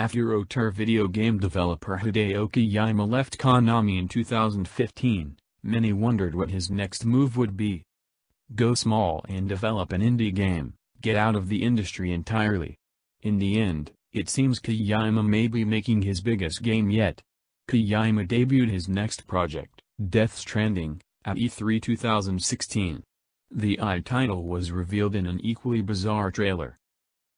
After auteur video game developer Hideo Kojima left Konami in 2015, many wondered what his next move would be. Go small and develop an indie game, get out of the industry entirely. In the end, it seems Kojima may be making his biggest game yet. Kojima debuted his next project, Death Stranding, at E3 2016. The title was revealed in an equally bizarre trailer.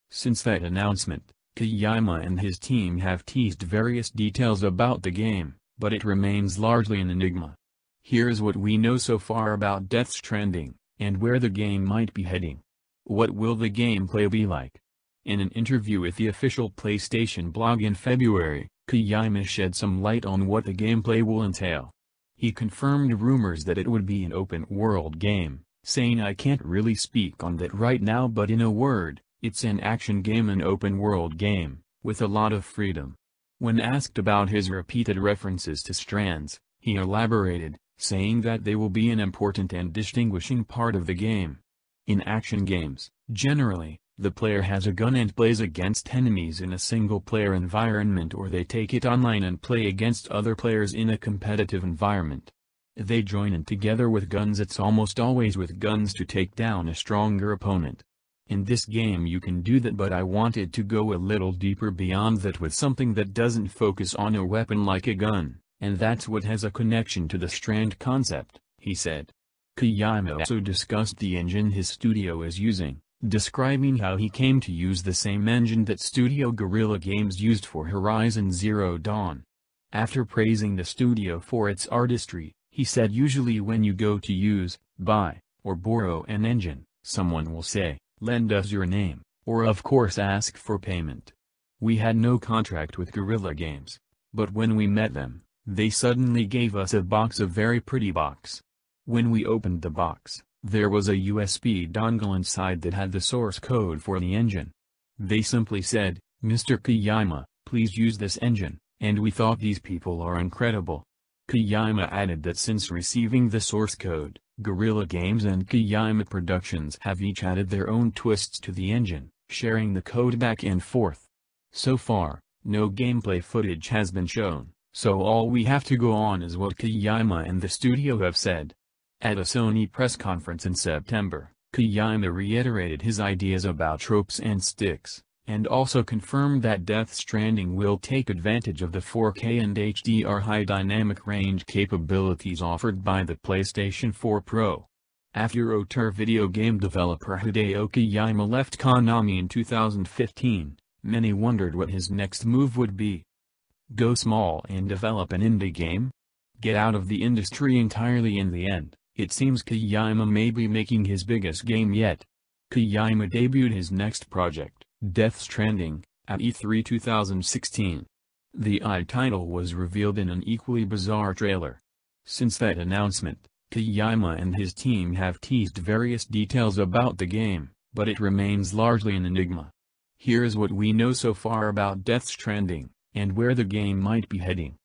Since that announcement, Kojima and his team have teased various details about the game, but it remains largely an enigma. Here's what we know so far about Death Stranding, and where the game might be heading. What will the gameplay be like? In an interview with the official PlayStation blog in February, Kojima shed some light on what the gameplay will entail. He confirmed rumors that it would be an open-world game, saying "I can't really speak on that right now, but in a word, it's an action game, an open-world game, with a lot of freedom." When asked about his repeated references to strands, he elaborated, saying that they will be an important and distinguishing part of the game. In action games, generally, the player has a gun and plays against enemies in a single-player environment, or they take it online and play against other players in a competitive environment. They join in together with guns. It's almost always with guns to take down a stronger opponent. In this game you can do that, but I wanted to go a little deeper beyond that with something that doesn't focus on a weapon like a gun, and that's what has a connection to the Strand concept, he said. Kojima also discussed the engine his studio is using, describing how he came to use the same engine that Studio Guerrilla Games used for Horizon Zero Dawn. After praising the studio for its artistry, he said usually when you go to use, buy, or borrow an engine, someone will say, "Lend us your name," or of course ask for payment. We had no contract with Guerrilla Games, but when we met them, they suddenly gave us a box, a very pretty box. When we opened the box, there was a USB dongle inside that had the source code for the engine. They simply said, "Mr. Kojima, please use this engine," and we thought these people are incredible. Kojima added that since receiving the source code, Guerrilla Games and Kojima Productions have each added their own twists to the engine, sharing the code back and forth. So far, no gameplay footage has been shown, so all we have to go on is what Kojima and the studio have said. At a Sony press conference in September, Kojima reiterated his ideas about tropes and sticks, and also confirmed that Death Stranding will take advantage of the 4K and HDR high dynamic range capabilities offered by the PlayStation 4 Pro. After auteur video game developer Hideo Kojima left Konami in 2015, many wondered what his next move would be. Go small and develop an indie game? Get out of the industry entirely. In the end, it seems Kojima may be making his biggest game yet. Kojima debuted his next project, Death Stranding, at E3 2016. The title was revealed in an equally bizarre trailer. Since that announcement, Kojima and his team have teased various details about the game, but it remains largely an enigma. Here's what we know so far about Death Stranding, and where the game might be heading.